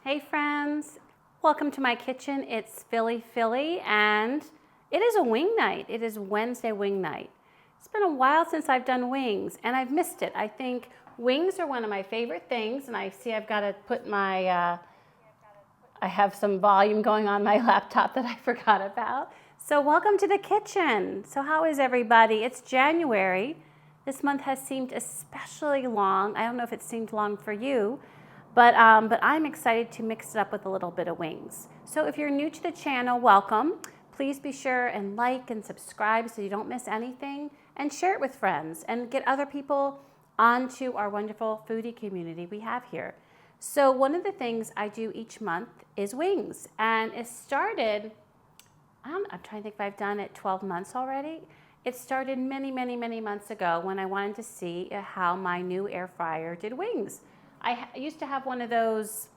Hey friends, welcome to my kitchen. It's Philly and it is a wing night. It is Wednesday wing night. It's been a while since I've done wings and I've missed it. I think wings are one of my favorite things, and I see I've got to put my, I have some volume going on my laptop that I forgot about. So welcome to the kitchen. So how is everybody? It's January. This month has seemed especially long. I don't know if it seemed long for you. But I'm excited to mix it up with a little bit of wings. So if you're new to the channel, welcome. Please be sure and like and subscribe so you don't miss anything, and share it with friends and get other people onto our wonderful foodie community we have here. So one of the things I do each month is wings, and it started, I'm trying to think if I've done it 12 months already. It started many months ago when I wanted to see how my new air fryer did wings. I used to have one of those,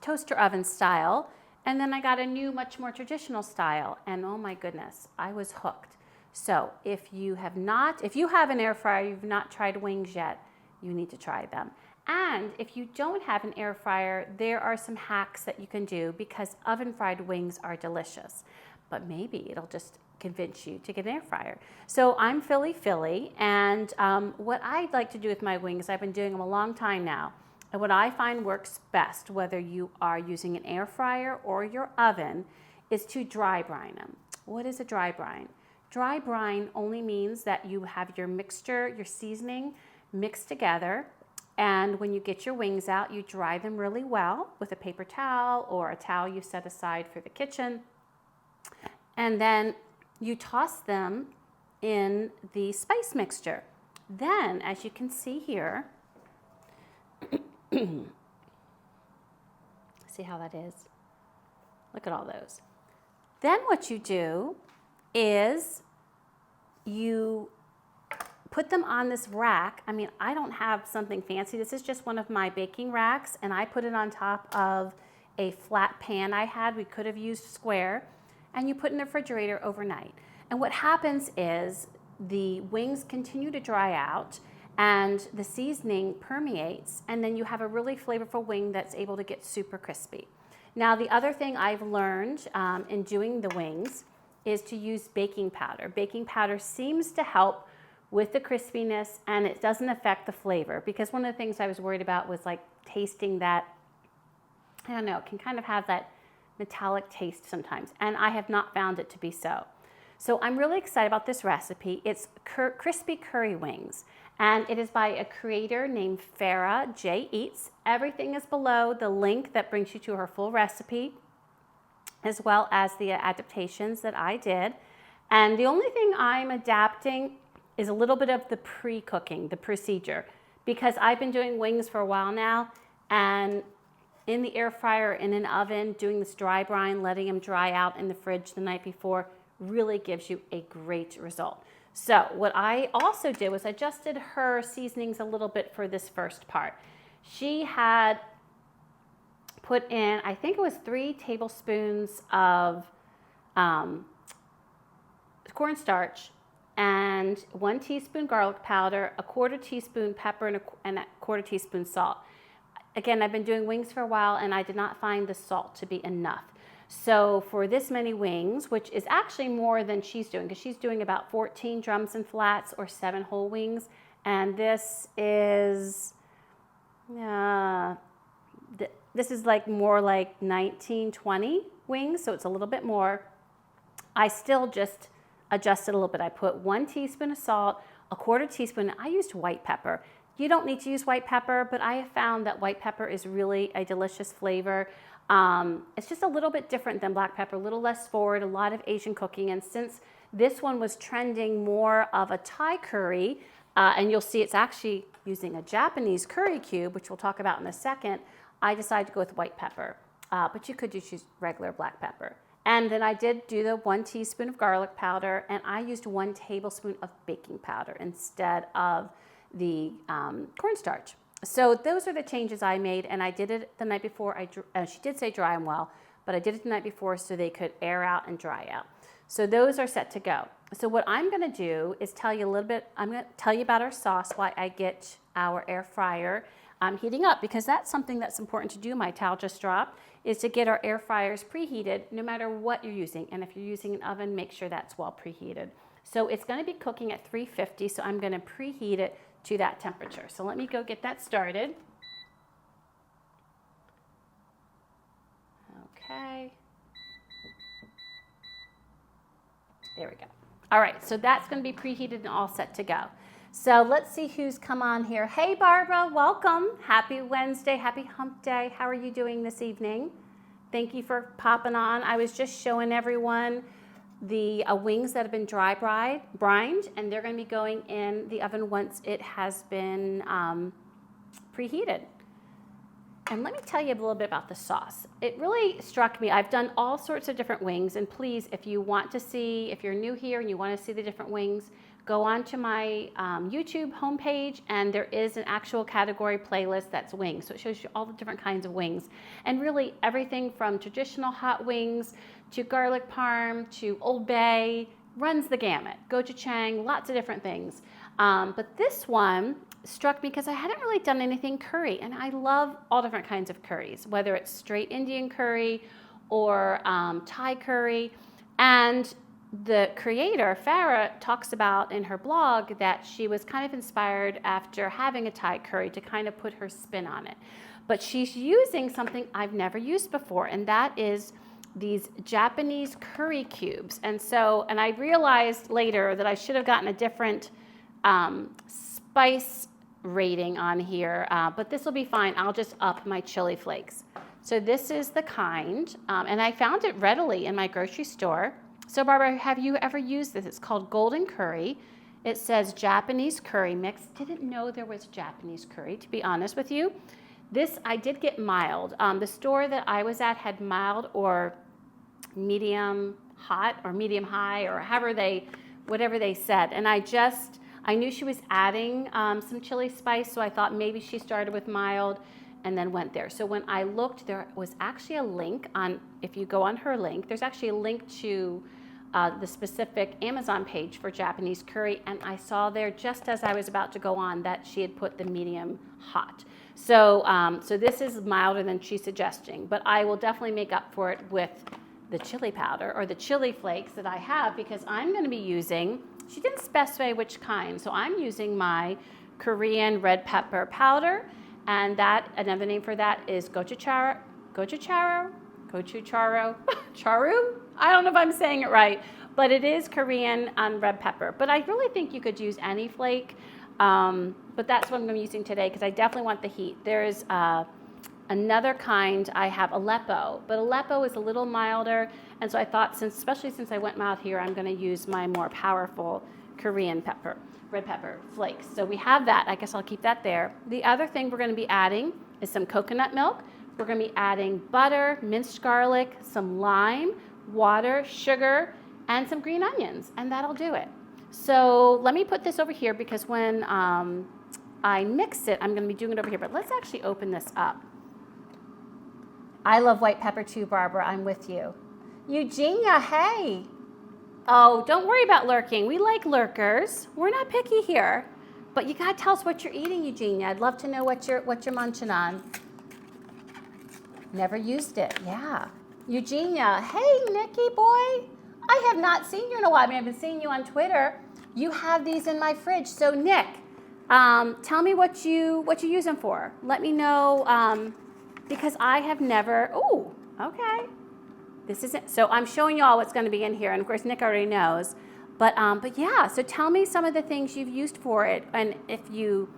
toaster oven style, and then I got a new, much more traditional style, and oh my goodness, I was hooked. So if you have an air fryer, you've not tried wings yet, you need to try them. And if you don't have an air fryer, there are some hacks that you can do, because oven fried wings are delicious, but maybe it'll just convince you to get an air fryer. So I'm Philly, and what I like to do with my wings, I've been doing them a long time now, and what I find works best, whether you are using an air fryer or your oven, is to dry brine them. What is a dry brine? Dry brine only means that you have your mixture, your seasoning mixed together, and when you get your wings out, you dry them really well with a paper towel or a towel you set aside for the kitchen, and then you toss them in the spice mixture. Then, as you can see here, see how that is? Look at all those. Then what you do is you put them on this rack. I mean, I don't have something fancy. This is just one of my baking racks, and I put it on top of a flat pan I had. We could have used square. And you put in the refrigerator overnight. And what happens is the wings continue to dry out and the seasoning permeates, and then you have a really flavorful wing that's able to get super crispy. Now, the other thing I've learned in doing the wings is to use baking powder. Baking powder seems to help with the crispiness, and it doesn't affect the flavor, because one of the things I was worried about was like tasting that, I don't know, it can kind of have that metallic taste sometimes, and I have not found it to be so. So I'm really excited about this recipe. It's crispy curry wings, and it is by a creator named Farah J. Eats. Everything is below, the link that brings you to her full recipe, as well as the adaptations that I did. And the only thing I'm adapting is a little bit of the pre-cooking, the procedure, because I've been doing wings for a while now, and in the air fryer, in an oven, doing this dry brine, letting them dry out in the fridge the night before really gives you a great result. So what I also did was adjusted her seasonings a little bit for this first part. She had put in, I think it was 3 tablespoons of cornstarch and 1 teaspoon garlic powder, a 1/4 teaspoon pepper, and a 1/4 teaspoon salt. Again, I've been doing wings for a while, and I did not find the salt to be enough. So for this many wings, which is actually more than she's doing, because she's doing about 14 drums and flats or 7 whole wings, and this is like more like 19, 20 wings, so it's a little bit more. I still just adjusted a little bit. I put 1 teaspoon of salt, a 1/4 teaspoon. I used white pepper. You don't need to use white pepper, but I have found that white pepper is really a delicious flavor. It's just a little bit different than black pepper, a little less forward, a lot of Asian cooking. And since this one was trending more of a Thai curry, and you'll see it's actually using a Japanese curry cube, which we'll talk about in a second, I decided to go with white pepper. But you could just use regular black pepper. And then I did do the 1 teaspoon of garlic powder, and I used 1 tablespoon of baking powder instead of the cornstarch. So those are the changes I made, and I did it the night before. She did say dry them well, but I did it the night before so they could air out and dry out. So those are set to go. So what I'm going to do is tell you a little bit, I'm going to tell you about our sauce, why I get our air fryer. heating up, because that's something that's important to do, my towel just dropped, is to get our air fryers preheated no matter what you're using. And if you're using an oven, make sure that's well preheated. So it's going to be cooking at 350, so I'm going to preheat it to that temperature. So let me go get that started. Okay. There we go. All right, so that's going to be preheated and all set to go. So let's see who's come on here. Hey, Barbara, welcome. Happy Wednesday, happy hump day. How are you doing this evening? Thank you for popping on. I was just showing everyone the wings that have been dry brined, and they're going to be going in the oven once it has been preheated. And let me tell you a little bit about the sauce. It really struck me. I've done all sorts of different wings, and please, if you want to see, if you're new here and you want to see the different wings, go on to my YouTube homepage, and there is an actual category playlist that's wings. So it shows you all the different kinds of wings, and really everything from traditional hot wings to garlic parm to Old Bay, runs the gamut. Gochujang, lots of different things. But this one struck me because I hadn't really done anything curry, and I love all different kinds of curries, whether it's straight Indian curry or Thai curry. And the creator, Farah, talks about in her blog that she was kind of inspired after having a Thai curry to kind of put her spin on it. But she's using something I've never used before, and that is these Japanese curry cubes. And I realized later that I should have gotten a different spice rating on here, but this will be fine. I'll just up my chili flakes. So this is the kind, and I found it readily in my grocery store. So Barbara, have you ever used this? It's called Golden Curry. It says Japanese curry mix. Didn't know there was Japanese curry, to be honest with you. This I did get mild. The store that I was at had mild or medium hot or medium high or whatever they said. And I knew she was adding some chili spice, so I thought maybe she started with mild and then went there. So when I looked, there was actually a link on, if you go on her link, there's actually a link to the specific Amazon page for Japanese curry, and I saw there just as I was about to go on that she had put the medium hot. So this is milder than she's suggesting, but I will definitely make up for it with the chili powder or the chili flakes that I have, because I'm going to be using, she didn't specify which kind, so I'm using my Korean red pepper powder, and that, another name for that is gochujang, charu? I don't know if I'm saying it right, but it is Korean red pepper. But I really think you could use any flake, but that's what I'm going to be using today because I definitely want the heat. There's another kind, I have Aleppo, but Aleppo is a little milder, and so I thought, especially since I went mild here, I'm going to use my more powerful Korean red pepper flakes. So we have that. I guess I'll keep that there. The other thing we're going to be adding is some coconut milk. We're going to be adding butter, minced garlic, some lime, water, sugar, and some green onions, and that'll do it. So let me put this over here because when I mix it, I'm going to be doing it over here, but let's actually open this up. I love white pepper too, Barbara. I'm with you. Eugenia, hey. Oh, don't worry about lurking. We like lurkers. We're not picky here. But you got to tell us what you're eating, Eugenia. I'd love to know what you're munching on. Never used it. Yeah. Eugenia, hey, Nikki boy. I have not seen you in a while. I mean, I've been seeing you on Twitter. You have these in my fridge. So, Nick, tell me what you use them for. Let me know because I have never. Oh, okay. This isn't. So I'm showing you all what's going to be in here, and of course Nick already knows. But yeah. So tell me some of the things you've used for it, and if you,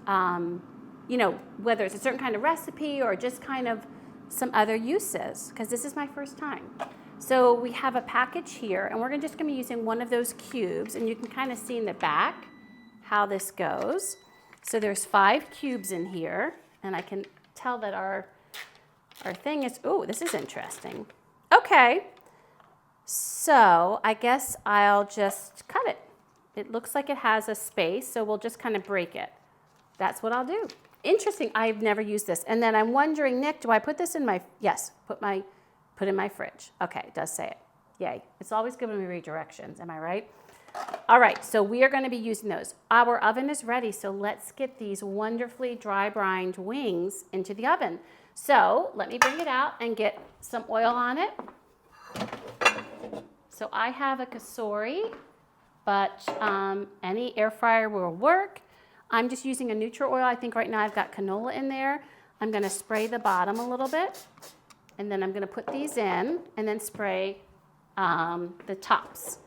whether it's a certain kind of recipe or just kind of some other uses, because this is my first time. So we have a package here, and we're just going to be using one of those cubes, and you can kind of see in the back how this goes. So there's 5 cubes in here, and I can tell that our thing is, oh, this is interesting. Okay, so I guess I'll just cut it. It looks like it has a space, so we'll just kind of break it. That's what I'll do. Interesting, I've never used this. And then I'm wondering, Nick, do I put this in my, yes, put in my fridge. Okay, it does say it. Yay. It's always giving me redirections, am I right? All right, so we are going to be using those. Our oven is ready, so let's get these wonderfully dry brined wings into the oven. So let me bring it out and get some oil on it. So I have a Kasori, but any air fryer will work. I'm just using a neutral oil. I think right now I've got canola in there. I'm going to spray the bottom a little bit, and then I'm going to put these in and then spray the tops.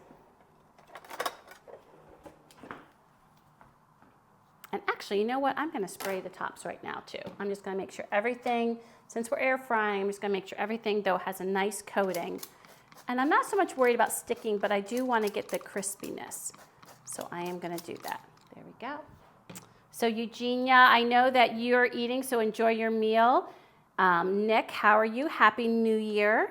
And actually, you know what? I'm going to spray the tops right now too. I'm just going to make sure everything, since we're air frying, I'm just going to make sure everything though has a nice coating. And I'm not so much worried about sticking, but I do want to get the crispiness. So I am going to do that. There we go. So Eugenia, I know that you're eating, so enjoy your meal. Nick, how are you? Happy New Year.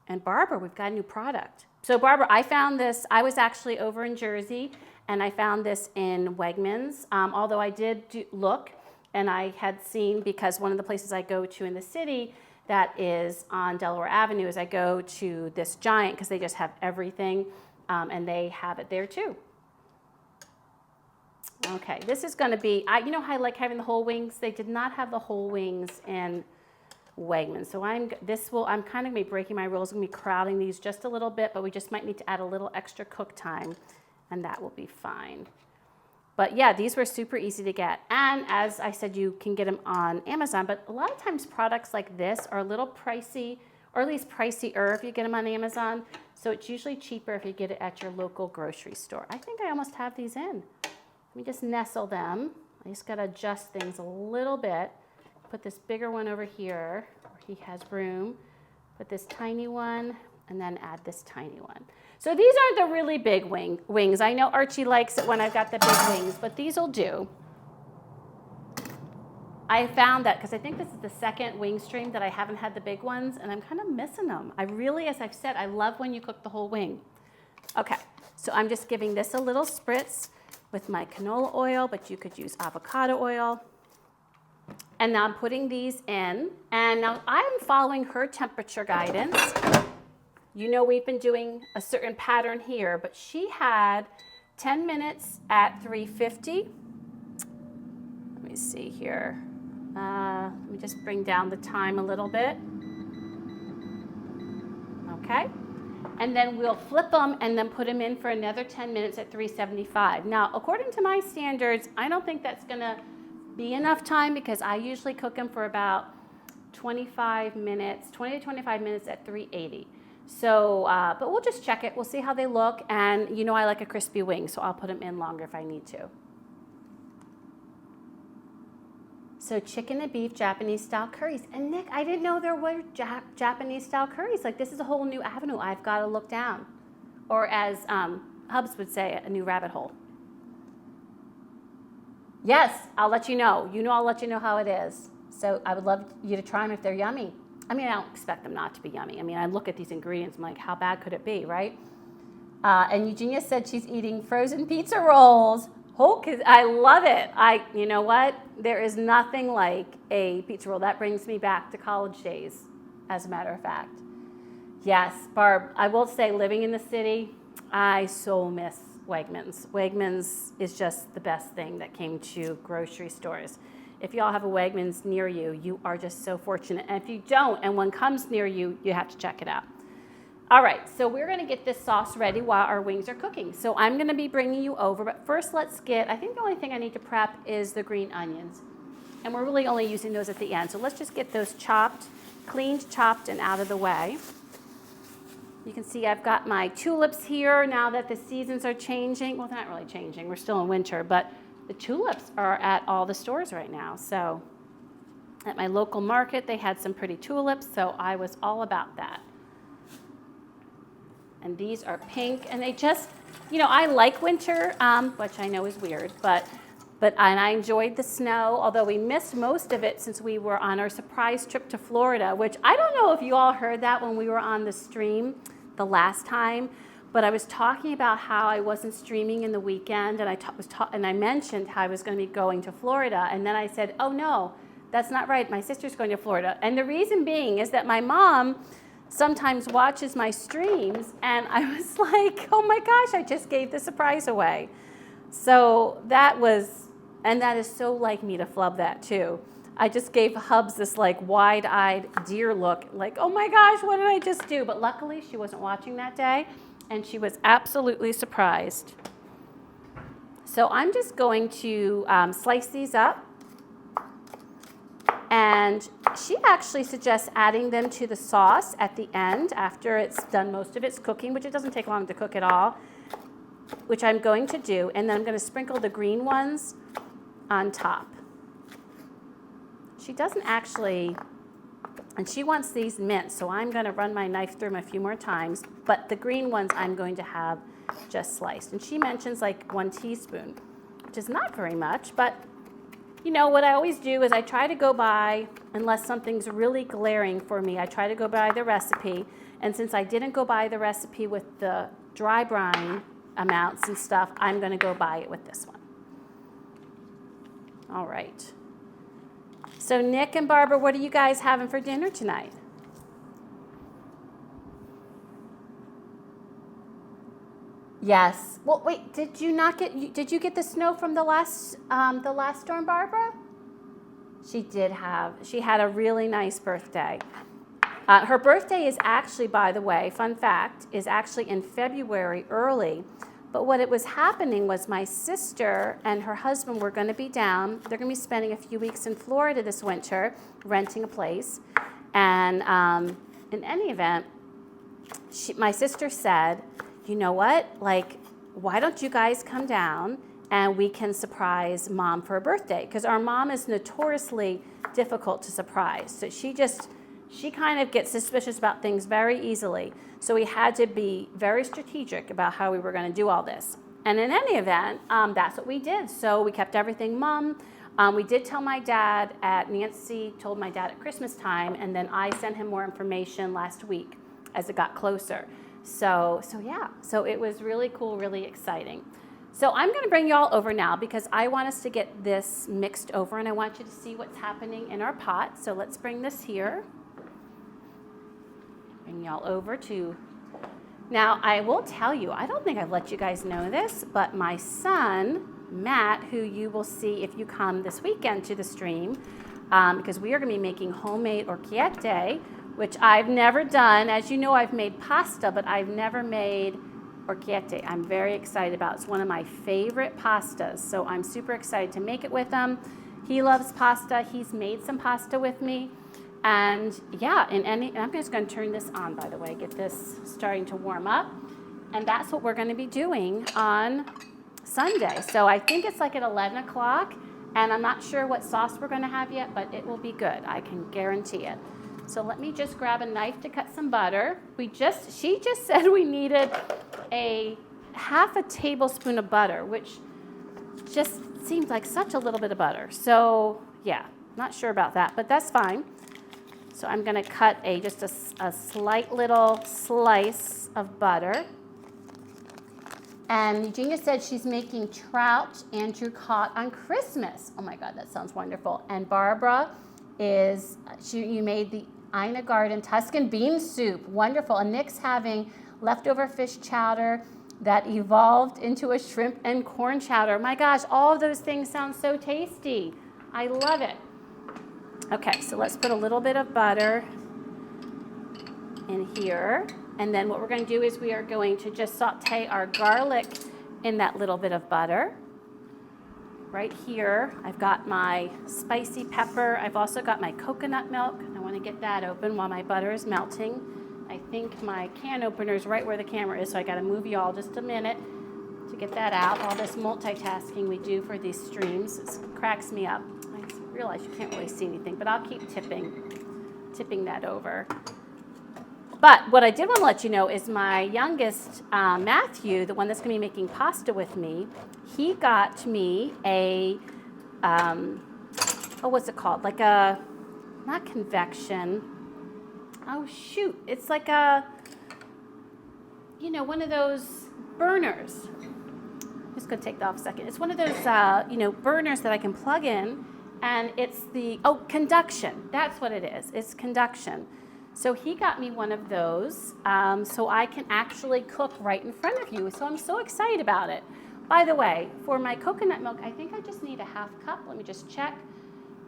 And Barbara, we've got a new product. So Barbara, I found this, I was actually over in Jersey, and I found this in Wegmans, although I did look, and I had seen, because one of the places I go to in the city that is on Delaware Avenue is I go to this Giant because they just have everything, and they have it there too. Okay, this is going to be, you know how I like having the whole wings? They did not have the whole wings in Wegmans. So I'm kind of going to be breaking my rules. I'm going to be crowding these just a little bit, but we just might need to add a little extra cook time, and that will be fine. But yeah, these were super easy to get. And as I said, you can get them on Amazon, but a lot of times products like this are a little pricey, or at least pricier if you get them on Amazon. So it's usually cheaper if you get it at your local grocery store. I think I almost have these in. Let me just nestle them. I just got to adjust things a little bit. Put this bigger one over here where he has room. Put this tiny one, and then add this tiny one. So these aren't the really big wings. I know Archie likes it when I've got the big wings, but these will do. I found that because I think this is the second wing stream that I haven't had the big ones, and I'm kind of missing them. I really, as I've said, I love when you cook the whole wing. Okay, so I'm just giving this a little spritz with my canola oil, but you could use avocado oil. And now I'm putting these in, and now I'm following her temperature guidance. You know we've been doing a certain pattern here, but she had 10 minutes at 350. Let me see here. Let me just bring down the time a little bit. Okay. And then we'll flip them and then put them in for another 10 minutes at 375. Now, according to my standards, I don't think that's going to be enough time because I usually cook them for about 25 minutes, 20 to 25 minutes at 380. So, but we'll just check it. We'll see how they look. And you know I like a crispy wing, so I'll put them in longer if I need to. So chicken and beef Japanese style curries. And Nick, I didn't know there were Japanese style curries. Like this is a whole new avenue I've got to look down. Or as Hubs would say, a new rabbit hole. Yes, I'll let you know. You know I'll let you know how it is. So I would love you to try them if they're yummy. I mean, I don't expect them not to be yummy. I mean, I look at these ingredients, I'm like, how bad could it be, right? And Eugenia said she's eating frozen pizza rolls. Oh, I love it. You know what? There is nothing like a pizza roll. That brings me back to college days, as a matter of fact. Yes, Barb, I will say living in the city, I so miss Wegmans. Wegmans is just the best thing that came to grocery stores. If y'all have a Wegmans near you, you are just so fortunate. And if you don't, and one comes near you, you have to check it out. All right, so we're going to get this sauce ready while our wings are cooking. So I'm going to be bringing you over, but first let's get, I think the only thing I need to prep is the green onions. And we're really only using those at the end. So let's just get those chopped, cleaned, chopped, and out of the way. You can see I've got my tulips here now that the seasons are changing. Well, they're not really changing. We're still in winter, but the tulips are at all the stores right now. So at my local market, they had some pretty tulips, so I was all about that. And these are pink, and they just, you know, I like winter, which I know is weird, and I enjoyed the snow, although we missed most of it since we were on our surprise trip to Florida, which I don't know if you all heard that when we were on the stream the last time, but I was talking about how I wasn't streaming in the weekend, and I mentioned how I was going to be going to Florida, and then I said, oh no, that's not right, my sister's going to Florida. And the reason being is that my mom sometimes watches my streams, and I was like, oh my gosh, I just gave the surprise away. So that was, and that is so like me to flub that too. I just gave Hubs this like wide-eyed deer look, like, oh my gosh, what did I just do? But luckily she wasn't watching that day, and she was absolutely surprised. So I'm just going to slice these up. And she actually suggests adding them to the sauce at the end after it's done most of its cooking, which it doesn't take long to cook at all, which I'm going to do. And then I'm going to sprinkle the green ones on top. She doesn't actually, and she wants these minced, so I'm going to run my knife through them a few more times, but the green ones I'm going to have just sliced. And she mentions like 1 teaspoon, which is not very much, but you know, what I always do is I try to go by, unless something's really glaring for me, I try to go by the recipe. And since I didn't go by the recipe with the dry brine amounts and stuff, I'm going to go by it with this one. All right. So Nick and Barbara, what are you guys having for dinner tonight? Yes. Well, wait. Did you get the snow from the last storm, Barbara? She did have. She had a really nice birthday. Her birthday is actually, by the way, fun fact, is actually in February early. But what it was happening was my sister and her husband were going to be down. They're going to be spending a few weeks in Florida this winter, renting a place. And in any event, my sister said, you know what, like, why don't you guys come down and we can surprise Mom for her birthday? Because our mom is notoriously difficult to surprise. So she kind of gets suspicious about things very easily. So we had to be very strategic about how we were going to do all this. And in any event, that's what we did. So we kept everything mum. We did tell my dad Nancy told my dad at Christmas time, and then I sent him more information last week as it got closer. So yeah, so it was really cool, really exciting. So I'm going to bring you all over now because I want us to get this mixed over, and I want you to see what's happening in our pot. So let's bring this here. Bring y'all over to, now I will tell you, I don't think I've let you guys know this, but my son, Matt, who you will see if you come this weekend to the stream, because we are going to be making homemade orecchiette, which I've never done. As you know, I've made pasta, but I've never made orecchiette. I'm very excited about it. It's one of my favorite pastas, so I'm super excited to make it with him. He loves pasta. He's made some pasta with me. And yeah, I'm just going to turn this on, by the way, get this starting to warm up. And that's what we're going to be doing on Sunday. So I think it's like at 11 o'clock, and I'm not sure what sauce we're going to have yet, but it will be good. I can guarantee it. So let me just grab a knife to cut some butter. She just said we needed a half a tablespoon of butter, which just seems like such a little bit of butter. So yeah, not sure about that, but that's fine. So I'm going to cut just a slight little slice of butter. And Eugenia said she's making trout Andrew caught on Christmas. Oh my God, that sounds wonderful. And Barbara you made the Ina Garden Tuscan bean soup. Wonderful. And Nick's having leftover fish chowder that evolved into a shrimp and corn chowder. My gosh, all of those things sound so tasty. I love it. Okay, so let's put a little bit of butter in here. And then what we're going to do is we are going to just saute our garlic in that little bit of butter. Right here, I've got my spicy pepper. I've also got my coconut milk. I want to get that open while my butter is melting. I think my can opener is right where the camera is, so I got to move y'all just a minute to get that out. All this multitasking we do for these streams cracks me up. I realize you can't really see anything, but I'll keep tipping that over. But what I did want to let you know is my youngest, Matthew, the one that's going to be making pasta with me, he got me what's it called? Like not convection. Oh, shoot. It's like one of those burners. I'm just going to take that off a second. It's one of those, burners that I can plug in. And it's conduction. That's what it is. It's conduction. So he got me one of those so I can actually cook right in front of you. So I'm so excited about it. By the way, for my coconut milk, I think I just need a half cup. Let me just check.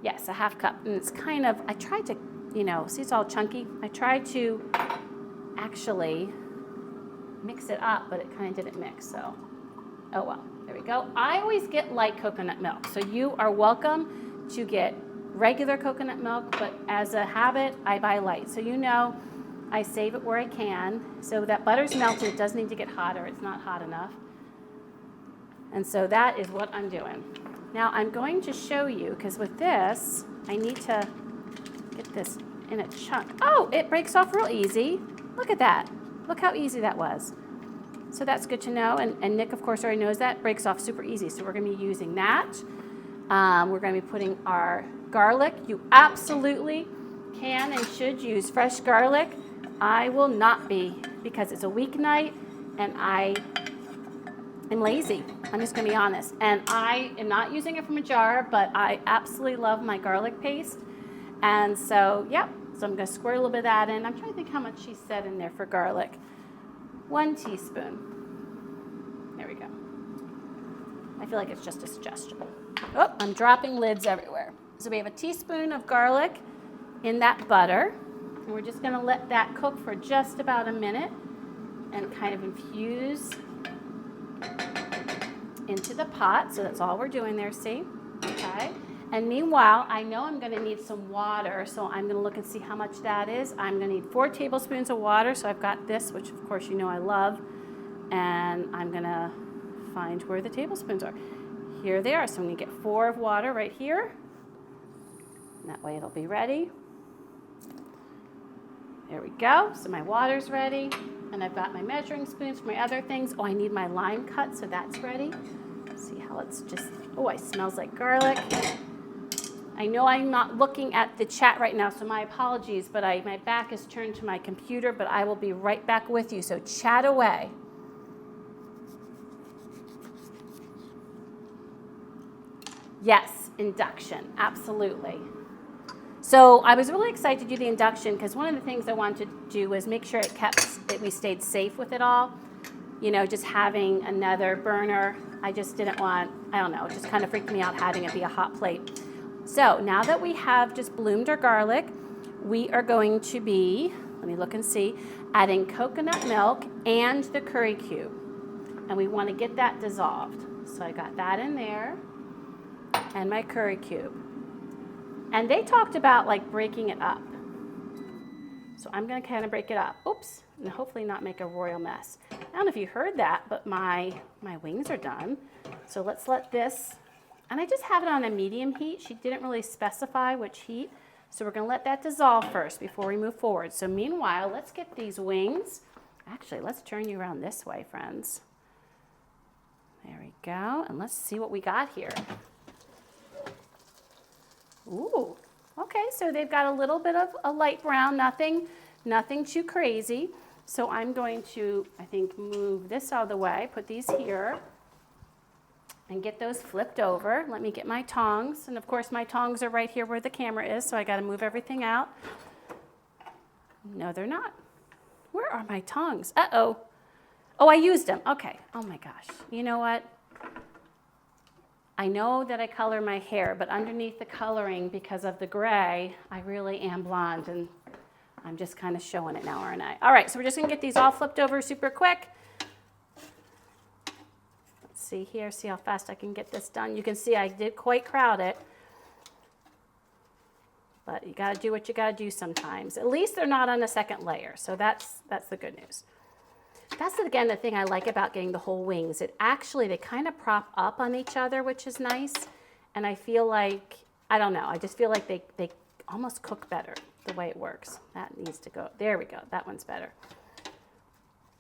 Yes, a half cup. And it's kind of, I tried to, you know, see it's all chunky. I tried to actually mix it up, but it kind of didn't mix. So, oh well, there we go. I always get light coconut milk. So you are welcome to get regular coconut milk, but as a habit, I buy light. So you know, I save it where I can. So that butter's melted, it does need to get hotter. It's not hot enough. And so that is what I'm doing. Now I'm going to show you, because with this, I need to get this in a chunk. Oh, it breaks off real easy. Look at that. Look how easy that was. So that's good to know. And Nick, of course, already knows that. Breaks off super easy. So we're going to be using that. We're going to be putting our garlic. You absolutely can and should use fresh garlic. I will not be, because it's a weeknight and I am lazy. I'm just going to be honest. And I am not using it from a jar, but I absolutely love my garlic paste. And so, yep. So I'm going to squirt a little bit of that in. I'm trying to think how much she said in there for garlic. 1 teaspoon. There we go. I feel like it's just a suggestion. Oh, I'm dropping lids everywhere. So we have a teaspoon of garlic in that butter. And we're just going to let that cook for just about a minute and kind of infuse into the pot. So that's all we're doing there, see? Okay. And meanwhile, I know I'm going to need some water, so I'm going to look and see how much that is. I'm going to need 4 tablespoons of water, so I've got this, which of course you know I love, and I'm going to find where the tablespoons are. Here they are, so I'm going to get 4 of water right here. And that way it'll be ready. There we go. So my water's ready, and I've got my measuring spoons for my other things. Oh, I need my lime cut, so that's ready. See how it's just, oh, it smells like garlic. I know I'm not looking at the chat right now, so my apologies, but my back is turned to my computer, but I will be right back with you, so chat away. Yes, induction, absolutely. So I was really excited to do the induction because one of the things I wanted to do was make sure that we stayed safe with it all. You know, just having another burner, I just didn't want, I don't know, it just kind of freaked me out having it be a hot plate. So now that we have just bloomed our garlic, we are going to be, let me look and see, adding coconut milk and the curry cube. And we want to get that dissolved. So I got that in there and my curry cube. And they talked about like breaking it up. So I'm going to kind of break it up. Oops, and hopefully not make a royal mess. I don't know if you heard that, but my wings are done. So let's let this, and I just have it on a medium heat. She didn't really specify which heat. So we're going to let that dissolve first before we move forward. So meanwhile, let's get these wings. Actually, let's turn you around this way, friends. There we go. And let's see what we got here. Ooh, okay, so they've got a little bit of a light brown, nothing too crazy. So I'm going to, I think, move this out of the way, put these here, and get those flipped over. Let me get my tongs, and of course my tongs are right here where the camera is, so I gotta move everything out. No, they're not. Where are my tongs? Uh-oh. Oh, I used them, okay. Oh my gosh, you know what? I know that I color my hair, but underneath the coloring, because of the gray, I really am blonde, and I'm just kind of showing it now, aren't I? All right, so we're just gonna get these all flipped over super quick. Let's see here, see how fast I can get this done. You can see I did quite crowd it, but you gotta do what you gotta do sometimes. At least they're not on a second layer, so that's the good news. That's, again, the thing I like about getting the whole wings. It actually, they kind of prop up on each other, which is nice. And I feel like, I don't know, I just feel like they almost cook better the way it works. That needs to go. There we go. That one's better.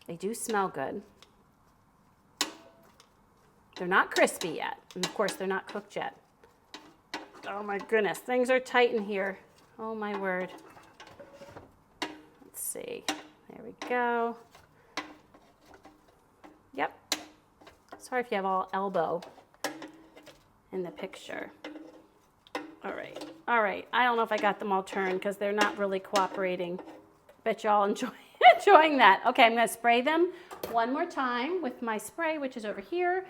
They do smell good. They're not crispy yet. And, of course, they're not cooked yet. Oh, my goodness. Things are tight in here. Oh, my word. Let's see. There we go. Yep. Sorry if you have all elbow in the picture. All right. I don't know if I got them all turned because they're not really cooperating. bet y'all enjoying that. Okay, I'm gonna spray them one more time with my spray, which is over here.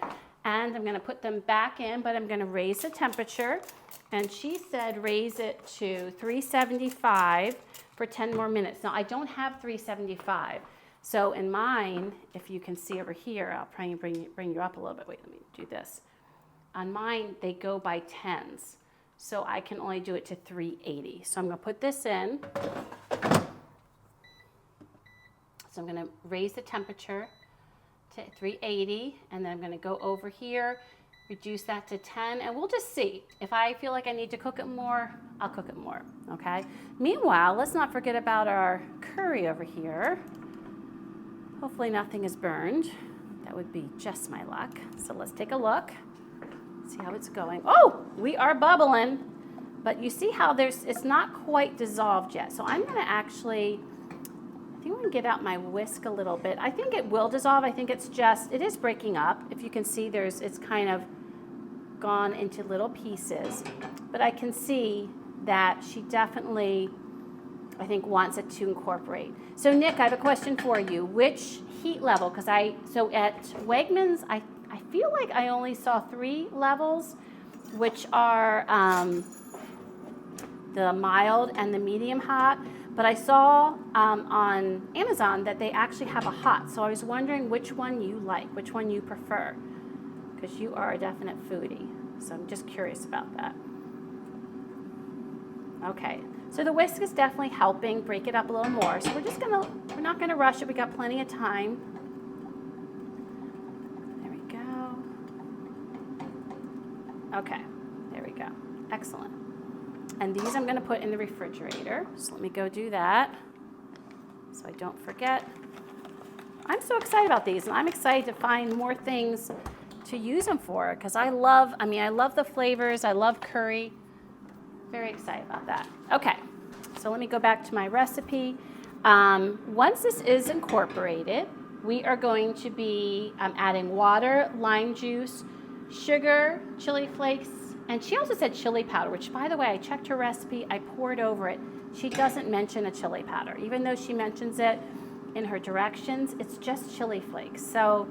And I'm gonna put them back in, but I'm gonna raise the temperature. And she said raise it to 375 for 10 more minutes. Now I don't have 375. So in mine, if you can see over here, I'll try and bring you up a little bit. Wait, let me do this. On mine, they go by tens. So I can only do it to 380. So I'm gonna put this in. So I'm gonna raise the temperature to 380, and then I'm gonna go over here, reduce that to 10, and we'll just see. If I feel like I need to cook it more, I'll cook it more, okay? Meanwhile, let's not forget about our curry over here. Hopefully nothing is burned. That would be just my luck. So let's take a look, see how it's going. Oh, we are bubbling, but you see how it's not quite dissolved yet. So I'm gonna actually, I think I'm gonna get out my whisk a little bit. I think it will dissolve. I think it is breaking up. If you can see, it's kind of gone into little pieces, but I can see that she definitely, I think, wants it to incorporate. So Nick, I have a question for you. Which heat level? So at Wegmans, I feel like I only saw 3 levels, which are the mild and the medium hot. But I saw on Amazon that they actually have a hot. So I was wondering which one you like, which one you prefer, because you are a definite foodie. So I'm just curious about that. Okay, so the whisk is definitely helping break it up a little more. So we're not gonna rush it. We got plenty of time. There we go. Okay, there we go. Excellent. And these I'm gonna put in the refrigerator. So let me go do that so I don't forget. I'm so excited about these, and I'm excited to find more things to use them for, because I love the flavors. I love curry. Very excited about that. Okay, so let me go back to my recipe. Once this is incorporated, we are going to be adding water, lime juice, sugar, chili flakes, and she also said chili powder, which, by the way, I checked her recipe, I poured over it. She doesn't mention a chili powder. Even though she mentions it in her directions, it's just chili flakes. So,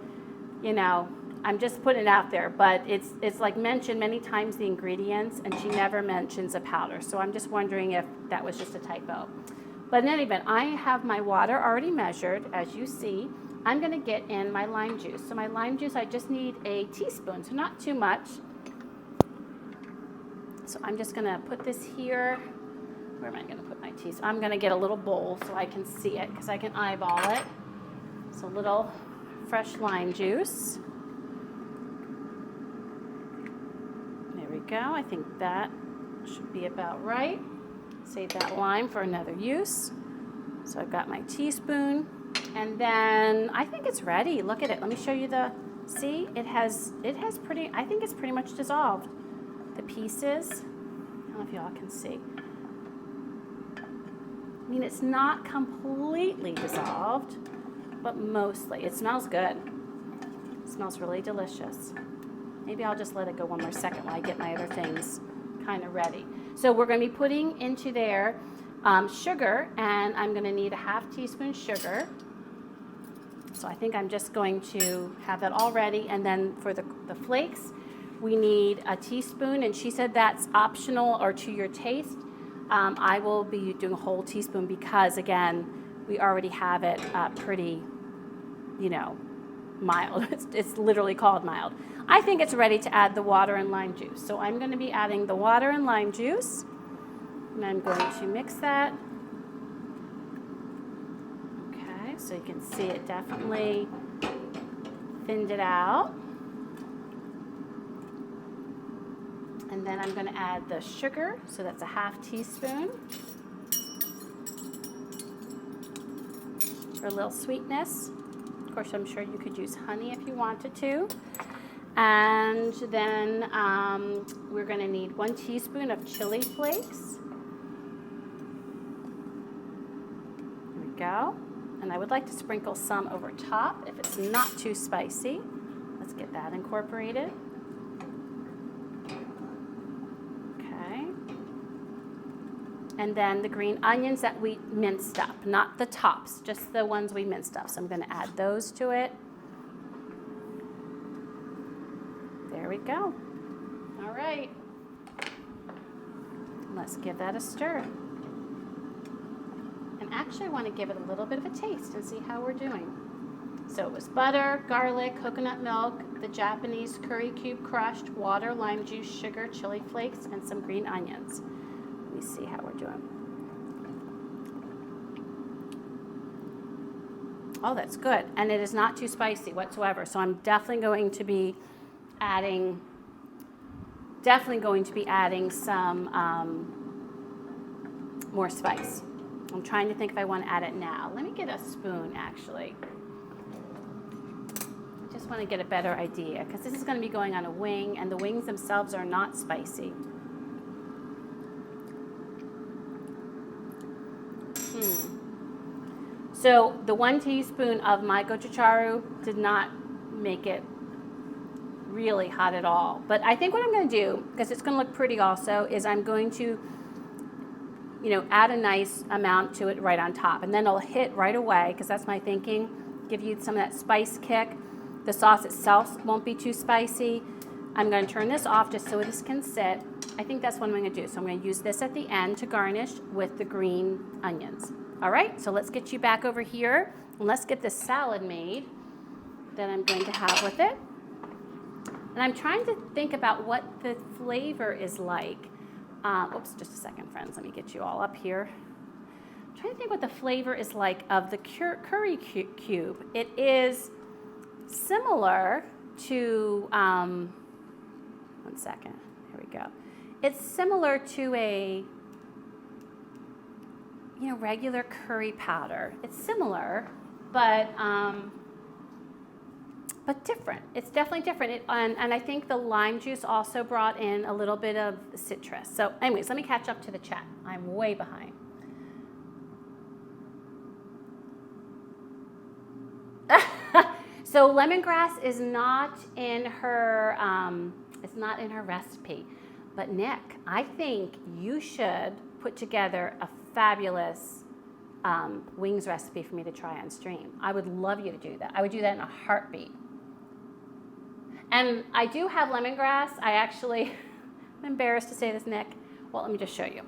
you know, I'm just putting it out there, but it's like mentioned many times, the ingredients, and she never mentions a powder. So I'm just wondering if that was just a typo. But in any event, I have my water already measured, as you see. I'm gonna get in my lime juice. So my lime juice, I just need a teaspoon, so not too much. So I'm just gonna put this here. Where am I gonna put my teaspoon? I'm gonna get a little bowl so I can see it, because I can eyeball it. So a little fresh lime juice. There we go. I think that should be about right. Save that lime for another use. So I've got my teaspoon, and then I think it's ready. Look at it. Let me show you see, I think it's pretty much dissolved. The pieces, I don't know if y'all can see. I mean, it's not completely dissolved, but mostly. It smells good. It smells really delicious. Maybe I'll just let it go one more second while I get my other things kind of ready. So we're going to be putting into there sugar, and I'm going to need a half teaspoon sugar. So I think I'm just going to have that all ready, and then for the flakes, we need a teaspoon, and she said that's optional or to your taste. I will be doing a whole teaspoon because, again, we already have it pretty, mild. It's literally called mild. I think it's ready to add the water and lime juice. So I'm going to be adding the water and lime juice, and I'm going to mix that. Okay, so you can see it definitely thinned it out. And then I'm going to add the sugar, so that's a half teaspoon for a little sweetness. Of course, I'm sure you could use honey if you wanted to. And then we're going to need 1 teaspoon of chili flakes. There we go. And I would like to sprinkle some over top if it's not too spicy. Let's get that incorporated. and then the green onions that we minced up, not the tops, just the ones we minced up. So I'm going to add those to it. There we go. All right. Let's give that a stir. And actually I want to give it a little bit of a taste and see how we're doing. So it was butter, garlic, coconut milk, the Japanese curry cube crushed, water, lime juice, sugar, chili flakes, and some green onions. Let me see how we're doing. Oh, that's good. And it is not too spicy whatsoever. So I'm definitely going to be adding some more spice. I'm trying to think if I want to add it now. Let me get a spoon, actually. I just want to get a better idea, because this is going to be going on a wing, and the wings themselves are not spicy. So the 1 teaspoon of my gochugaru did not make it really hot at all. But I think what I'm going to do, because it's going to look pretty also, is I'm going to, add a nice amount to it right on top. And then it'll hit right away, because that's my thinking, give you some of that spice kick. The sauce itself won't be too spicy. I'm going to turn this off just so this can sit. I think that's what I'm going to do. So I'm going to use this at the end to garnish with the green onions. All right, so let's get you back over here, and let's get this salad made that I'm going to have with it. And I'm trying to think about what the flavor is like. Oops, just a second, friends. Let me get you all up here. I'm trying to think what the flavor is like of the curry cube. It is similar to, one second, here we go. It's similar to a, regular curry powder. It's similar, but different. It's definitely different. And I think the lime juice also brought in a little bit of citrus. So anyways, let me catch up to the chat. I'm way behind. So lemongrass is not in her, it's not in her recipe. But Nick, I think you should put together a fabulous wings recipe for me to try on stream. I would love you to do that. I would do that in a heartbeat. And I do have lemongrass. I'm embarrassed to say this, Nick. Well, let me just show you.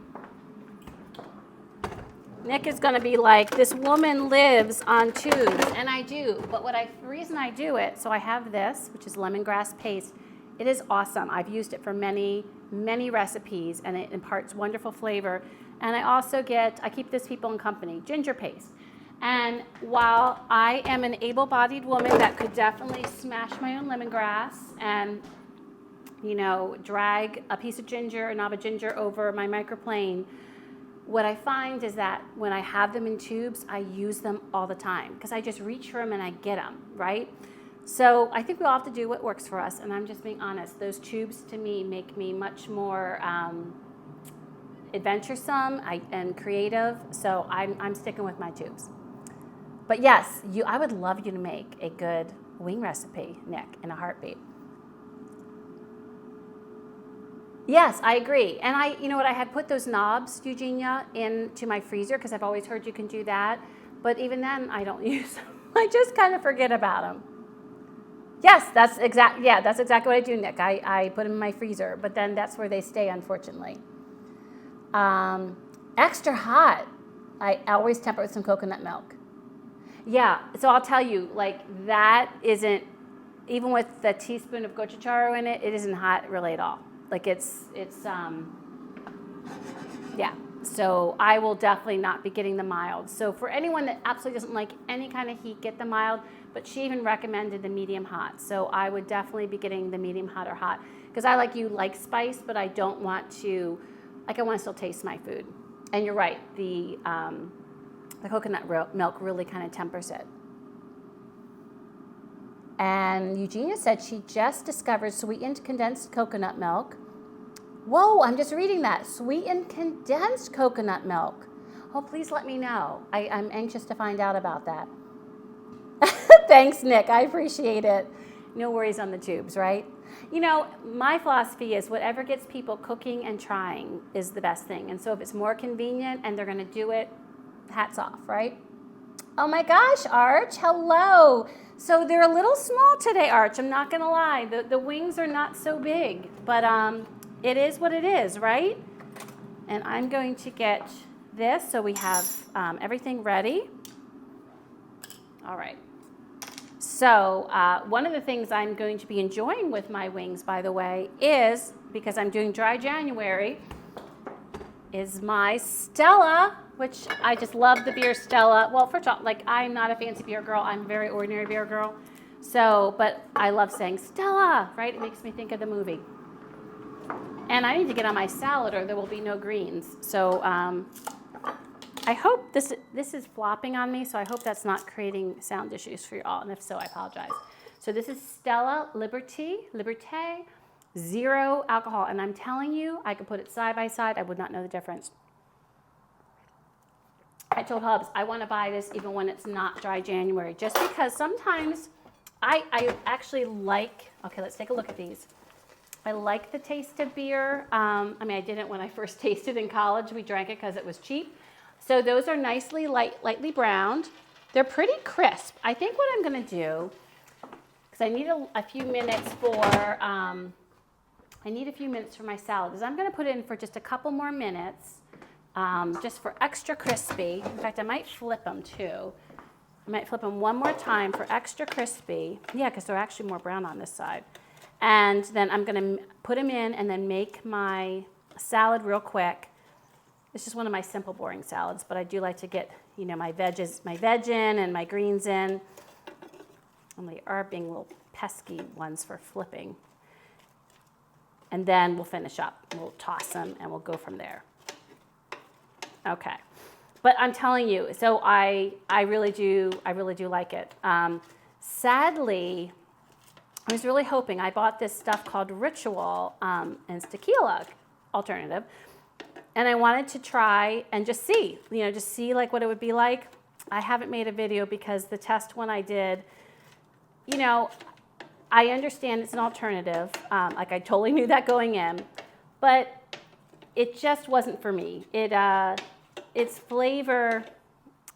Nick is going to be like, this woman lives on tubes, and I do. But the reason I do it, so I have this, which is lemongrass paste. It is awesome. I've used it for many, many recipes, and it imparts wonderful flavor. And I keep this people in company, ginger paste. And while I am an able-bodied woman that could definitely smash my own lemongrass and, drag a piece of ginger, a knob of ginger over my microplane, what I find is that when I have them in tubes, I use them all the time because I just reach for them and I get them, right? So I think we all have to do what works for us, and I'm just being honest. Those tubes, to me, make me much more adventuresome and creative, so I'm sticking with my tubes. But yes, I would love you to make a good wing recipe, Nick, in a heartbeat. Yes, I agree. And I had put those knobs, Eugenia, into my freezer because I've always heard you can do that. But even then, I don't use them. I just kind of forget about them. Yes, that's exactly what I do, Nick. I put them in my freezer, but then that's where they stay, unfortunately. Extra hot. I always temper it with some coconut milk. Yeah, so I'll tell you, that isn't, even with the teaspoon of gochugaru in it, it isn't hot really at all. Yeah. So I will definitely not be getting the mild. So for anyone that absolutely doesn't like any kind of heat, get the mild. But she even recommended the medium hot. So I would definitely be getting the medium hot or hot. Because I like spice, but I don't want to, I want to still taste my food. And you're right, the coconut milk really kind of tempers it. And Eugenia said she just discovered sweetened condensed coconut milk. Whoa, I'm just reading that. Sweetened condensed coconut milk. Oh, please let me know. I'm anxious to find out about that. Thanks, Nick. I appreciate it. No worries on the tubes, right? You know, my philosophy is whatever gets people cooking and trying is the best thing. And so if it's more convenient and they're going to do it, hats off, right? Oh my gosh, Arch, hello. So they're a little small today, Arch. I'm not going to lie. The wings are not so big, but it is what it is, right? And I'm going to get this so we have everything ready. All right. So one of the things I'm going to be enjoying with my wings, by the way, is, because I'm doing dry January, is my Stella, which I just love the beer Stella. Well, first of all, like, I'm not a fancy beer girl. I'm a very ordinary beer girl. So, but I love saying Stella, right? It makes me think of the movie. And I need to get on my salad or there will be no greens. So I hope this is flopping on me, so I hope that's not creating sound issues for you all. And if so, I apologize. So this is Stella Liberté, 0 alcohol. And I'm telling you, I could put it side by side. I would not know the difference. I told Hubs, I want to buy this even when it's not dry January, just because sometimes I actually like, okay, let's take a look at these. I like the taste of beer. I mean, I didn't when I first tasted in college. We drank it because it was cheap. So those are nicely lightly browned. They're pretty crisp. I think what I'm going to do, because I need a few minutes for, my salad, is I'm going to put it in for just a couple more minutes, just for extra crispy. In fact, I might flip them too. I might flip them one more time for extra crispy. Yeah, because they're actually more brown on this side. And then I'm going to put them in and then make my salad real quick. It's just one of my simple, boring salads, but I do like to get, you know, my veg in and my greens in. And they are being little pesky ones for flipping. And then we'll finish up. We'll toss them and we'll go from there. Okay. But I'm telling you, so I really do like it. Sadly, I was really hoping, I bought this stuff called Ritual, and it's tequila alternative. And I wanted to try and just see like what it would be like. I haven't made a video because the test one I did, you know, I understand it's an alternative. Like I totally knew that going in, but it just wasn't for me. Its flavor,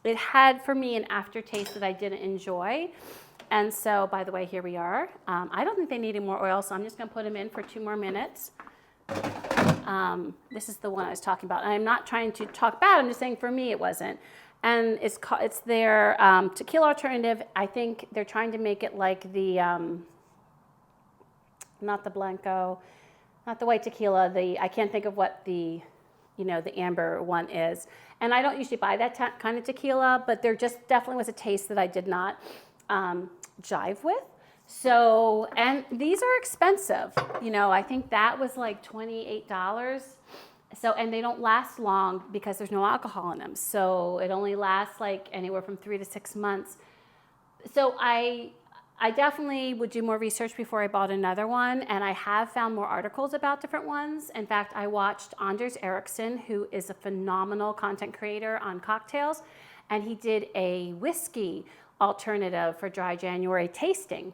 it had for me an aftertaste that I didn't enjoy. And so, by the way, here we are. I don't think they needed more oil, so I'm just going to put them in for 2 more minutes. This is the one I was talking about. And I'm not trying to talk bad. I'm just saying for me it wasn't. And it's their tequila alternative. I think they're trying to make it like the, not the Blanco, not the white tequila. I can't think of what the amber one is. And I don't usually buy that kind of tequila, but there just definitely was a taste that I did not jive with. So, and these are expensive. You know, I think that was like $28. So, and they don't last long because there's no alcohol in them. So it only lasts like anywhere from 3 to 6 months. So I definitely would do more research before I bought another one. And I have found more articles about different ones. In fact, I watched Anders Ericsson, who is a phenomenal content creator on cocktails. And he did a whiskey alternative for dry January tasting.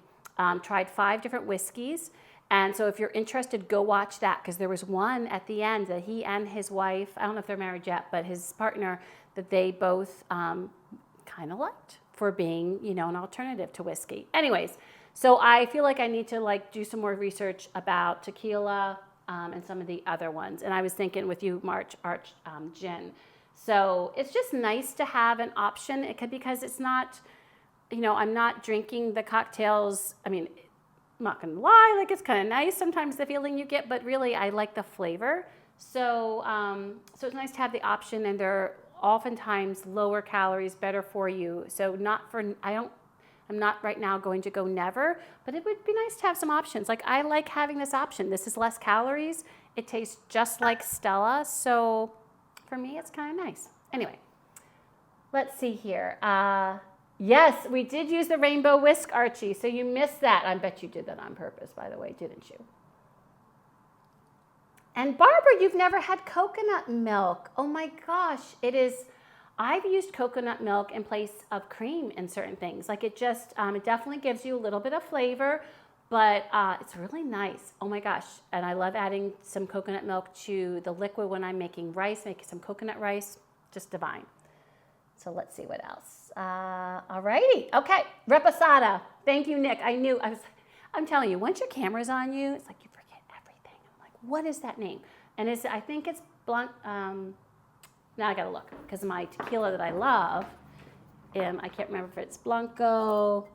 Tried 5 different whiskeys. And so if you're interested, go watch that, because there was one at the end that he and his wife, I don't know if they're married yet, but his partner, that they both kind of liked for being, you know, an alternative to whiskey. Anyways, so I feel like I need to like do some more research about tequila and some of the other ones. And I was thinking with you, Arch gin. So it's just nice to have an option. It could, because it's not, you know, I'm not drinking the cocktails. I mean, I'm not gonna lie, like it's kind of nice sometimes the feeling you get, but really I like the flavor. So, so it's nice to have the option, and they're oftentimes lower calories, better for you. So I'm not right now going to go never, but it would be nice to have some options. Like I like having this option. This is less calories. It tastes just like Stella. So for me, it's kind of nice. Anyway, let's see here. Yes, we did use the rainbow whisk, Archie, so you missed that. I bet you did that on purpose, by the way, didn't you? And Barbara, you've never had coconut milk. Oh my gosh, I've used coconut milk in place of cream in certain things. Like it just, it definitely gives you a little bit of flavor, But it's really nice. Oh my gosh. And I love adding some coconut milk to the liquid when I'm making rice, making some coconut rice. Just divine. So let's see what else. All righty. Okay. Reposada. Thank you, Nick. I'm telling you, once your camera's on you, it's like you forget everything. I'm like, what is that name? And I think it's Blanc. Now I got to look because my tequila that I love, I can't remember if it's Blanco.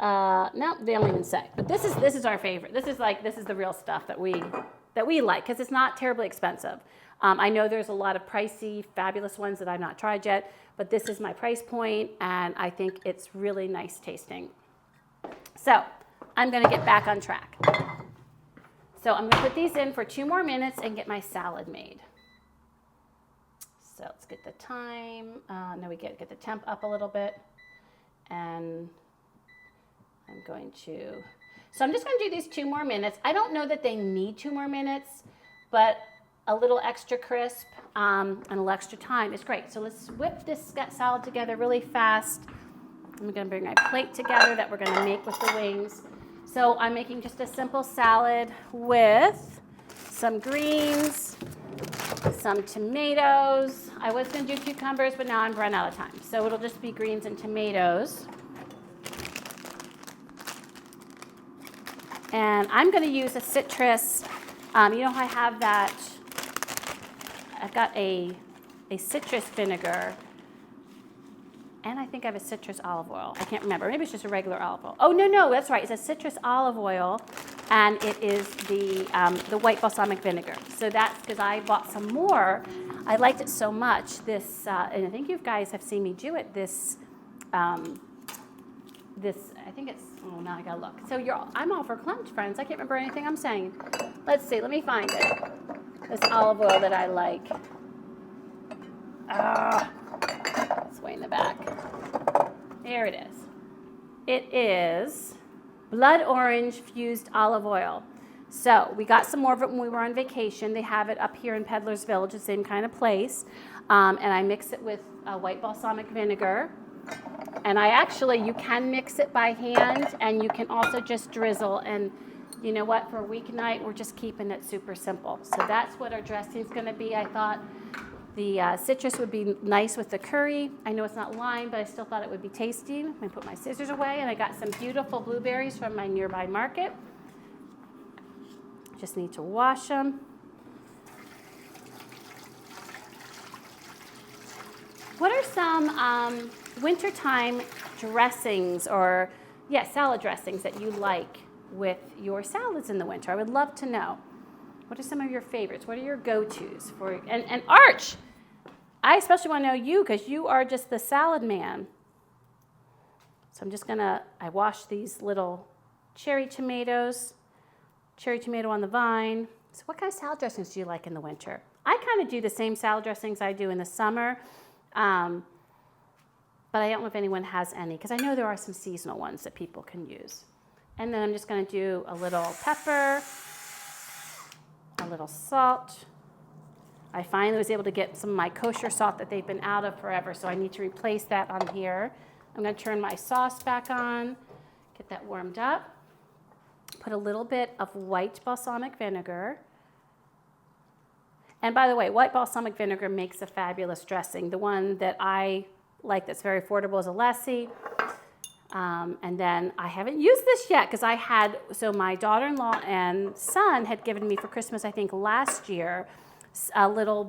No, they don't even say. But this is our favorite. This is the real stuff that we like because it's not terribly expensive. I know there's a lot of pricey, fabulous ones that I've not tried yet, but this is my price point, and I think it's really nice tasting. So I'm going to get back on track. So I'm going to put these in for 2 more minutes and get my salad made. So let's get the time. No, we get the temp up a little bit, and I'm just going to do these 2 more minutes. I don't know that they need 2 more minutes, but a little extra crisp and a little extra time is great. So let's whip this salad together really fast. I'm going to bring my plate together that we're going to make with the wings. So I'm making just a simple salad with some greens, some tomatoes. I was going to do cucumbers, but now I'm run out of time. So it'll just be greens and tomatoes. And I'm going to use a citrus. You know how I have that? I've got a citrus vinegar, and I think I have a citrus olive oil. I can't remember. Maybe it's just a regular olive oil. Oh, no, that's right. It's a citrus olive oil, and it is the white balsamic vinegar. So that's because I bought some more. I liked it so much. And I think you guys have seen me do it. I think it's, now I gotta look. So I'm all for clumped, friends. I can't remember anything I'm saying. Let's see, let me find it. This olive oil that I like. It's way in the back. There it is. It is blood orange fused olive oil. So we got some more of it when we were on vacation. They have it up here in Peddler's Village, the same kind of place. And I mix it with white balsamic vinegar. And you can mix it by hand, and you can also just drizzle. And you know what? For a weeknight, we're just keeping it super simple. So that's what our dressing is going to be. I thought the citrus would be nice with the curry. I know it's not lime, but I still thought it would be tasty. I'm going to put my scissors away, and I got some beautiful blueberries from my nearby market. Just need to wash them. What are some wintertime dressings or, salad dressings that you like with your salads in the winter? I would love to know. What are some of your favorites? What are your go-tos and Arch? I especially want to know you because you are just the salad man. So I'm just I washed these little cherry tomato on the vine. So what kind of salad dressings do you like in the winter? I kind of do the same salad dressings I do in the summer. But I don't know if anyone has any, because I know there are some seasonal ones that people can use. And then I'm just going to do a little pepper, a little salt. I finally was able to get some of my kosher salt that they've been out of forever, so I need to replace that on here. I'm going to turn my sauce back on, get that warmed up. Put a little bit of white balsamic vinegar. And by the way, white balsamic vinegar makes a fabulous dressing. The one that I like that's very affordable is a Lassie. And then I haven't used this yet because so my daughter-in-law and son had given me for Christmas, I think last year, a little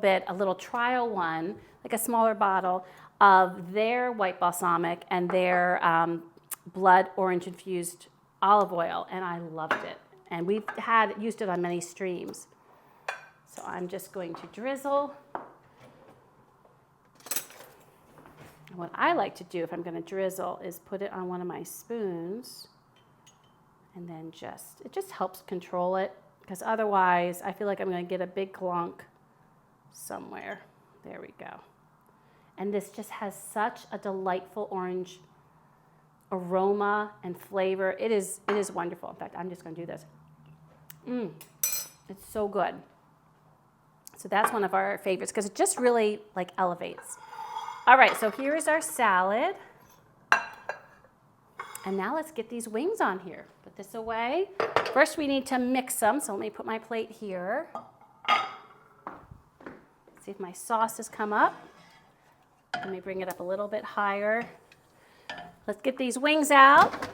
trial one, like a smaller bottle of their white balsamic and their blood orange infused olive oil, and I loved it. And we've used it on many streams. So I'm just going to drizzle. And what I like to do if I'm going to drizzle is put it on one of my spoons, and then it just helps control it, because otherwise I feel like I'm going to get a big clunk somewhere. There we go. And this just has such a delightful orange aroma and flavor. It is wonderful. In fact, I'm just going to do this. It's so good. So that's one of our favorites because it just really elevates. All right, so here is our salad. And now let's get these wings on here. Put this away. First we need to mix them, so let me put my plate here. See if my sauce has come up. Let me bring it up a little bit higher. Let's get these wings out.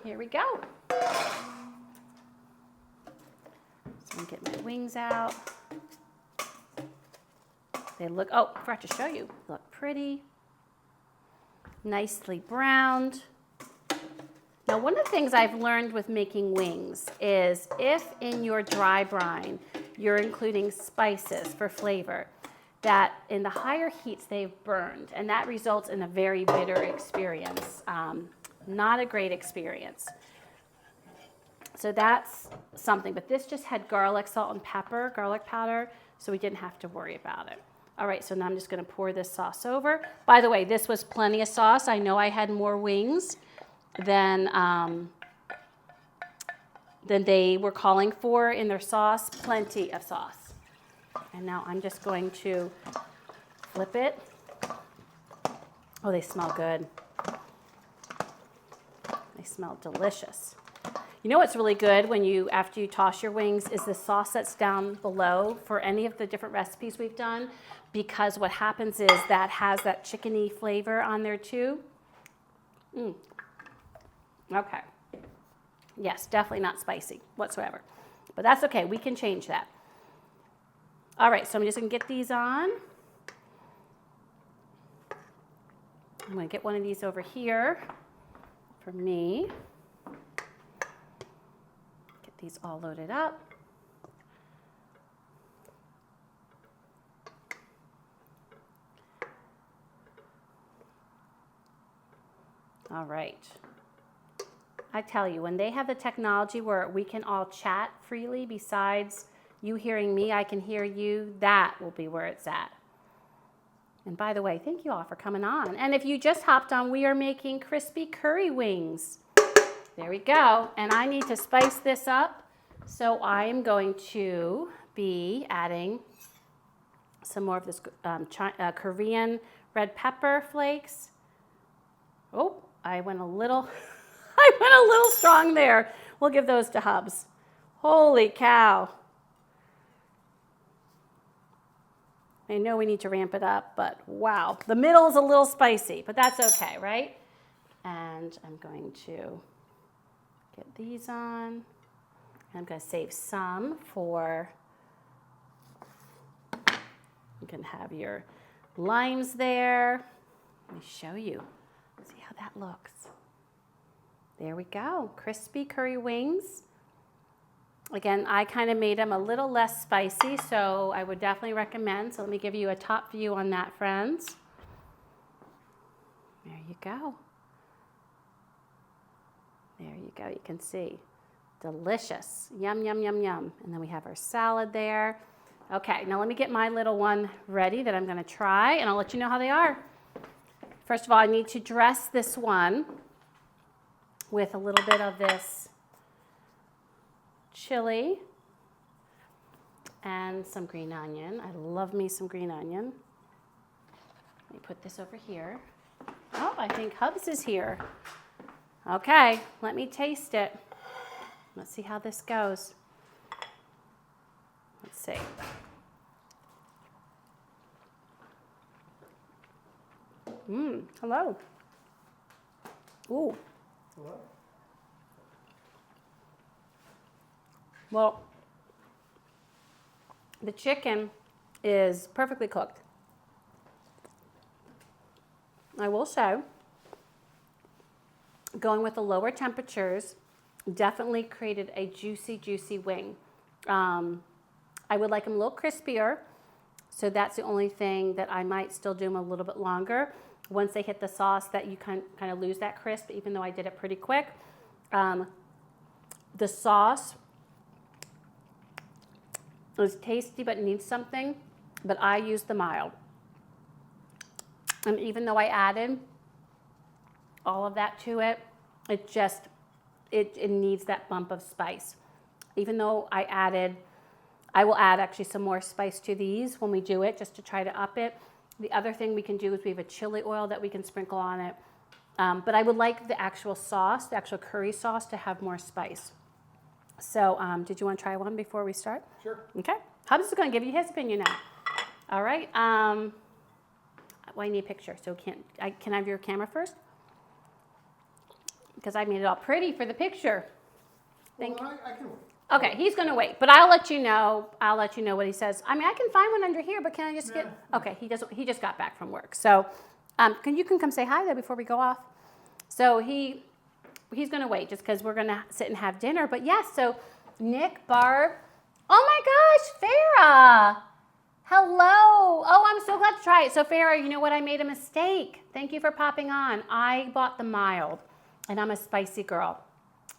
Here we go. So I'm gonna get my wings out. They look, oh, I forgot to show you. They look pretty. Nicely browned. Now, one of the things I've learned with making wings is if in your dry brine you're including spices for flavor, that in the higher heats they've burned, and that results in a very bitter experience. Not a great experience. So that's something, but this just had garlic, salt, and pepper, garlic powder, so we didn't have to worry about it. All right, so now I'm just gonna pour this sauce over. By the way, this was plenty of sauce. I know I had more wings than they were calling for in their sauce, plenty of sauce. And now I'm just going to flip it. Oh, they smell good. They smell delicious. You know what's really good when after you toss your wings is the sauce that's down below for any of the different recipes we've done, because what happens is that has that chickeny flavor on there too. Okay. Yes, definitely not spicy whatsoever, but that's okay. We can change that. All right, so I'm just gonna get these on. I'm gonna get one of these over here for me. Get these all loaded up. All right. I tell you, when they have the technology where we can all chat freely, besides you hearing me, I can hear you, that will be where it's at. And by the way, thank you all for coming on. And if you just hopped on, we are making crispy curry wings. There we go. And I need to spice this up. So I am going to be adding some more of this Korean red pepper flakes. Oh, I went a little strong there. We'll give those to Hubs. Holy cow. I know we need to ramp it up, but wow. The middle is a little spicy, but that's okay, right? And I'm going to get these on. I'm going to save some for, you can have your limes there. Let me show you. See how that looks. There we go, crispy curry wings. Again, I kind of made them a little less spicy, so I would definitely recommend. So let me give you a top view on that, friends. There you go. There you go, you can see. Delicious, yum, yum, yum, yum. And then we have our salad there. Okay, now let me get my little one ready that I'm gonna try, and I'll let you know how they are. First of all, I need to dress this one with a little bit of this chili and some green onion. I love me some green onion. Let me put this over here. Oh, I think Hubs is here. Okay, let me taste it. Let's see how this goes. Let's see. Hello. Ooh. Hello. Well, the chicken is perfectly cooked. I will say, going with the lower temperatures definitely created a juicy, juicy wing. I would like them a little crispier, so that's the only thing that I might still do them a little bit longer. Once they hit the sauce, that you kind of lose that crisp, even though I did it pretty quick. The sauce is tasty but needs something, but I used the mild. And even though I added all of that to it, it needs that bump of spice. Even though I will add actually some more spice to these when we do it, just to try to up it. The other thing we can do is we have a chili oil that we can sprinkle on it. But I would like the actual sauce, the actual curry sauce, to have more spice. So did you want to try one before we start? Sure. Okay. Hubs is going to give you his opinion now. All right. Well, I need a picture, so can I have your camera first? Because I made it all pretty for the picture. I can wait. Okay, he's going to wait, but I'll let you know. I'll let you know what he says. I mean, I can find one under here, but can I just get? Okay, he doesn't. He just got back from work, so you can come say hi though before we go off. So he's going to wait just because we're going to sit and have dinner. But yes, so Nick, Barb. Oh my gosh, Farah. Hello. Oh, I'm so glad to try it. So Farah, you know what? I made a mistake. Thank you for popping on. I bought the mild, and I'm a spicy girl.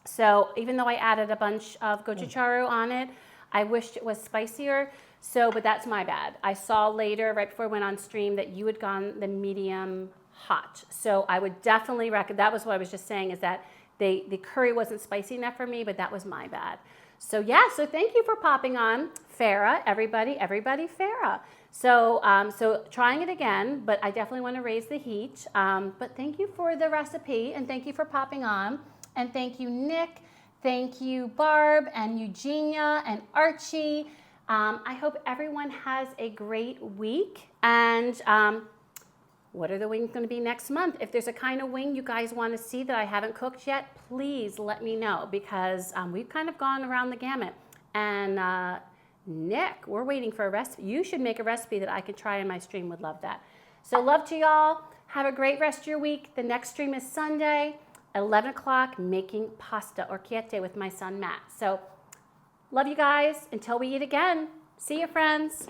So even though I added a bunch of gochujang on it, I wished it was spicier. So, but that's my bad. I saw later, right before I went on stream, that you had gone the medium hot. So I would definitely recommend, that was what I was just saying, is that the curry wasn't spicy enough for me, but that was my bad. So yeah, so thank you for popping on, Farah, everybody, Farah. So, so trying it again, but I definitely want to raise the heat. But thank you for the recipe, and thank you for popping on. And thank you, Nick. Thank you, Barb and Eugenia and Archie. I hope everyone has a great week. And what are the wings going to be next month? If there's a kind of wing you guys want to see that I haven't cooked yet, please let me know, because we've kind of gone around the gamut. And Nick, we're waiting for a recipe. You should make a recipe that I could try in my stream. Would love that. So love to y'all. Have a great rest of your week. The next stream is Sunday. 11 o'clock, making pasta or chiete with my son Matt. So love you guys until we eat again. See you, friends.